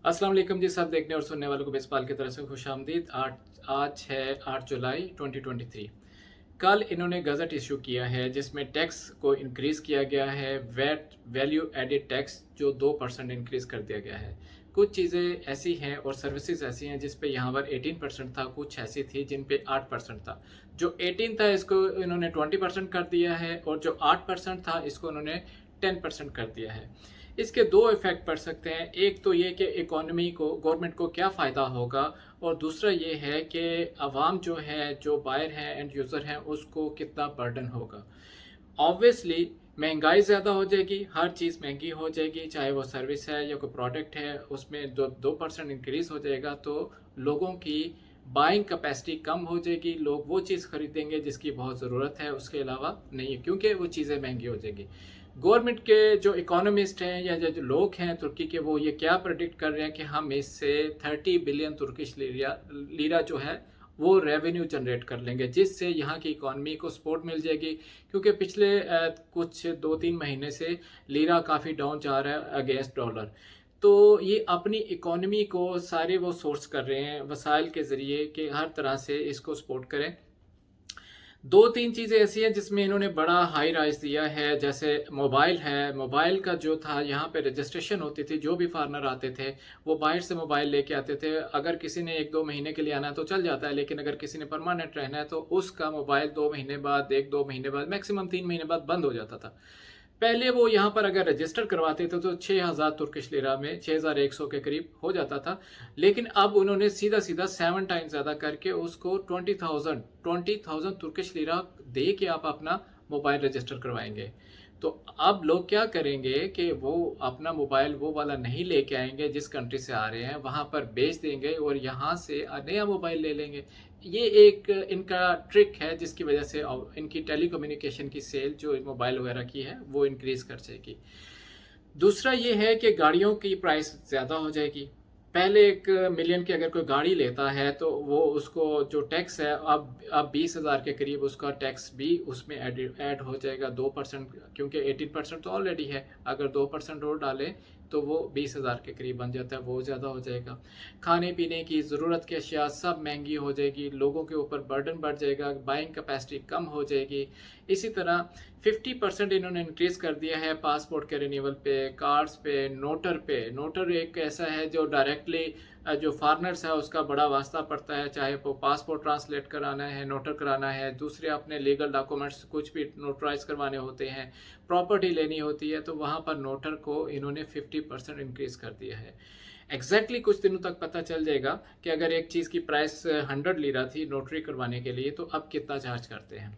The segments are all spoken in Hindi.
अस्सलाम वालेकुम जी, सब देखने और सुनने वालों को बेसपाल की तरफ से खुशामदीद। आज है 8 जुलाई 2023। कल इन्होंने गज़ट इशू किया है जिसमें टैक्स को इंक्रीज़ किया गया है। वैट वैल्यू एडेड टैक्स जो 2% इंक्रीज़ कर दिया गया है। कुछ चीज़ें ऐसी हैं और सर्विसेज ऐसी हैं जिस पे यहाँ पर 18% था, कुछ ऐसी थी जिन पे 8% था। जो 18 था इसको इन्होंने 20% कर दिया है और जो 8% था इसको इन्होंने 10% कर दिया है। इसके दो इफ़ेक्ट पड़ सकते हैं। एक तो ये कि इकॉनमी को, गवर्नमेंट को क्या फ़ायदा होगा, और दूसरा ये है कि आवाम जो है, जो बायर हैं, एंड यूज़र हैं, उसको कितना बर्डन होगा। ऑब्वियसली महंगाई ज़्यादा हो जाएगी, हर चीज़ महंगी हो जाएगी, चाहे वो सर्विस है या कोई प्रोडक्ट है, उसमें 2% इंक्रीज़ हो जाएगा तो लोगों की बाइंग कैपेसिटी कम हो जाएगी। लोग वो चीज़ खरीदेंगे जिसकी बहुत ज़रूरत है, उसके अलावा नहीं है, क्योंकि वो चीज़ें महंगी हो जाएगी। गवर्नमेंट के जो इकोनॉमिस्ट हैं या जो लोग हैं तुर्की के, वो ये क्या प्रेडिक्ट कर रहे हैं कि हम इससे 30 बिलियन तुर्किश लीरा जो है वो रेवेन्यू जनरेट कर लेंगे, जिससे यहाँ की इकॉनमी को सपोर्ट मिल जाएगी। क्योंकि पिछले कुछ 2-3 महीने से लीरा काफ़ी डाउन जा रहा है अगेंस्ट डॉलर। तो ये अपनी इकॉनमी को सारे वो सोर्स कर रहे हैं वसाइल के ज़रिए कि हर तरह से इसको सपोर्ट करें। दो तीन चीज़ें ऐसी हैं जिसमें इन्होंने बड़ा हाई राइज दिया है, जैसे मोबाइल है। मोबाइल का जो था, यहाँ पे रजिस्ट्रेशन होती थी, जो भी फार्मर आते थे वो बाहर से मोबाइल लेके आते थे। अगर किसी ने 1-2 महीने के लिए आना है तो चल जाता है, लेकिन अगर किसी ने परमानेंट रहना है तो उसका मोबाइल 2 महीने बाद, 1-2 महीने बाद, मैक्सिमम 3 महीने बाद बंद हो जाता था। पहले वो यहाँ पर अगर रजिस्टर करवाते थे तो 6,000 तुर्किश लिरा में 6,100 के करीब हो जाता था। लेकिन अब उन्होंने सीधा सीधा 7 टाइम्स ज़्यादा करके उसको 20,000 तुर्किश लिरा दे के आप अपना मोबाइल रजिस्टर करवाएंगे। तो अब लोग क्या करेंगे कि वो अपना मोबाइल वो वाला नहीं लेके आएंगे जिस कंट्री से आ रहे हैं, वहाँ पर बेच देंगे और यहाँ से नया मोबाइल ले लेंगे। ये एक इनका ट्रिक है जिसकी वजह से इनकी टेलीकम्युनिकेशन की सेल जो मोबाइल वगैरह की है वो इंक्रीज़ कर जाएगी। दूसरा ये है कि गाड़ियों की प्राइस ज़्यादा हो जाएगी। पहले 1 मिलियन की अगर कोई गाड़ी लेता है तो वो उसको जो टैक्स है, अब 20,000 के करीब उसका टैक्स भी उसमें ऐड हो जाएगा 2%, क्योंकि 18% तो ऑलरेडी है। अगर 2% और डालें तो वो 20,000 के करीब बन जाता है, वो ज़्यादा हो जाएगा। खाने पीने की ज़रूरत की अशिया सब महंगी हो जाएगी, लोगों के ऊपर बर्डन बढ़ जाएगा, बाइंग कैपेसिटी कम हो जाएगी। इसी तरह 50% इन्होंने इंक्रीज़ कर दिया है पासपोर्ट के रिन्यूअल पे, कार्ड्स पे, नोटर पे। नोटर एक ऐसा है जो डायरेक्टली जो फॉरनर्स है उसका बड़ा वास्ता पड़ता है, चाहे वो पासपोर्ट ट्रांसलेट कराना है, नोटर कराना है, दूसरे अपने लीगल डॉक्यूमेंट्स कुछ भी नोटराइज करवाने होते हैं, प्रॉपर्टी लेनी होती है, तो वहाँ पर नोटर को इन्होंने 50% इंक्रीज़ कर दिया है। एग्जैक्टली कुछ दिनों तक पता चल जाएगा कि अगर एक चीज़ की प्राइस 100 लीरा थी नोटरी करवाने के लिए, तो अब कितना चार्ज करते हैं।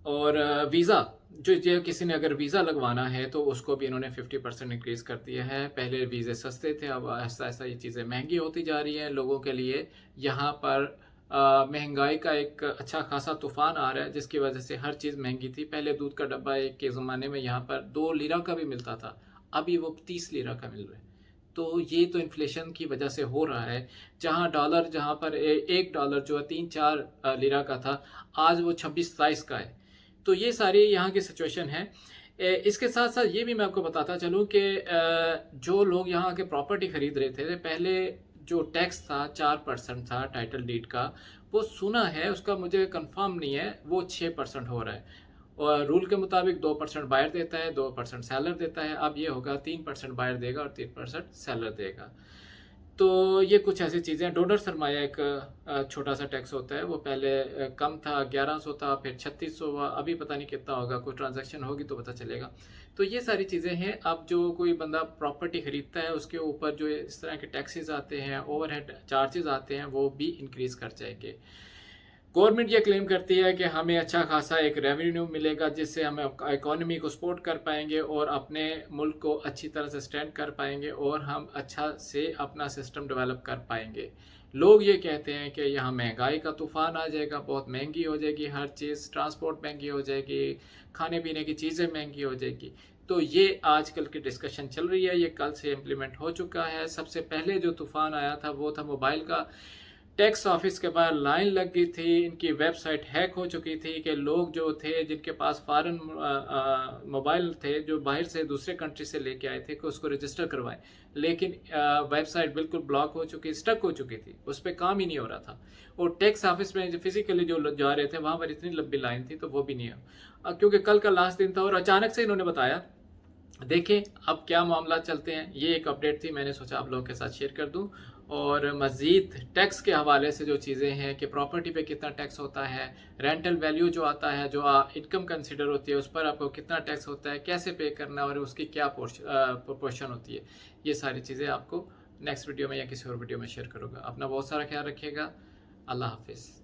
और वीज़ा, जो किसी ने अगर वीज़ा लगवाना है तो उसको भी इन्होंने 50% इंक्रीज़ कर दिया है। पहले वीज़े सस्ते थे, अब ऐसा ऐसा ये चीज़ें महंगी होती जा रही हैं लोगों के लिए। यहाँ पर महंगाई का एक अच्छा खासा तूफ़ान आ रहा है जिसकी वजह से हर चीज़ महंगी थी। पहले दूध का डब्बा एक के ज़माने में यहाँ पर 2 लीरा का भी मिलता था, अभी वो 30 लीरा का मिल रहा है। तो ये तो इन्फ्लेशन की वजह से हो रहा है। जहाँ पर $1 जो है 3-4 लीरा का था, आज वो 26-27 का है। तो ये सारी यहाँ की सिचुएशन है। इसके साथ साथ ये भी मैं आपको बताता चलूँ कि जो लोग यहाँ के प्रॉपर्टी खरीद रहे थे, पहले जो टैक्स था 4% था टाइटल डीड का, वो सुना है, उसका मुझे कंफर्म नहीं है, वो 6% हो रहा है। और रूल के मुताबिक 2% बायर देता है, 2% सेलर देता है। अब ये होगा 3% बायर देगा और 3% सेलर देगा। तो ये कुछ ऐसी चीज़ें हैं। डोनर सरमाया एक छोटा सा टैक्स होता है, वो पहले कम था, 1100 था, फिर 3600 हुआ, अभी पता नहीं कितना होगा, कोई ट्रांजैक्शन होगी तो पता चलेगा। तो ये सारी चीज़ें हैं। अब जो कोई बंदा प्रॉपर्टी खरीदता है उसके ऊपर जो इस तरह के टैक्सेस आते हैं, ओवरहेड चार्जेस आते हैं, वो भी इंक्रीज़ कर जाएंगे। गवर्नमेंट ये क्लेम करती है कि हमें अच्छा खासा एक रेवेन्यू मिलेगा जिससे हम इकोनॉमी को सपोर्ट कर पाएंगे और अपने मुल्क को अच्छी तरह से स्टैंड कर पाएंगे और हम अच्छा से अपना सिस्टम डेवलप कर पाएंगे। लोग ये कहते हैं कि यहाँ महंगाई का तूफान आ जाएगा, बहुत महंगी हो जाएगी हर चीज़, ट्रांसपोर्ट महंगी हो जाएगी, खाने पीने की चीज़ें महंगी हो जाएगी। तो ये आजकल की डिस्कशन चल रही है, ये कल से इम्प्लीमेंट हो चुका है। सबसे पहले जो तूफान आया था वो था मोबाइल का। टैक्स ऑफिस के बाहर लाइन लग गई थी, इनकी वेबसाइट हैक हो चुकी थी कि लोग जो थे जिनके पास फॉरेन मोबाइल थे जो बाहर से दूसरे कंट्री से लेके आए थे कि उसको रजिस्टर करवाएं, लेकिन वेबसाइट बिल्कुल ब्लॉक हो चुकी, स्टक हो चुकी थी, उस पर काम ही नहीं हो रहा था। और टैक्स ऑफिस में जो फिजिकली जो लोग जा रहे थे वहाँ पर इतनी लंबी लाइन थी तो वो भी नहीं है, क्योंकि कल का लास्ट दिन था और अचानक से इन्होंने बताया। देखें अब क्या मामला चलते हैं, ये एक अपडेट थी, मैंने सोचा आप लोगों के साथ शेयर कर दूं। और मज़ीद टैक्स के हवाले से जो चीज़ें हैं कि प्रॉपर्टी पे कितना टैक्स होता है, रेंटल वैल्यू जो आता है, जो इनकम कंसिडर होती है, उस पर आपको कितना टैक्स होता है, कैसे पे करना है और उसकी क्या प्रोपोर्शन होती है, ये सारी चीज़ें आपको नेक्स्ट वीडियो में या किसी और वीडियो में शेयर करूँगा। अपना बहुत सारा ख्याल रखिएगा। अल्लाह हाफिज़।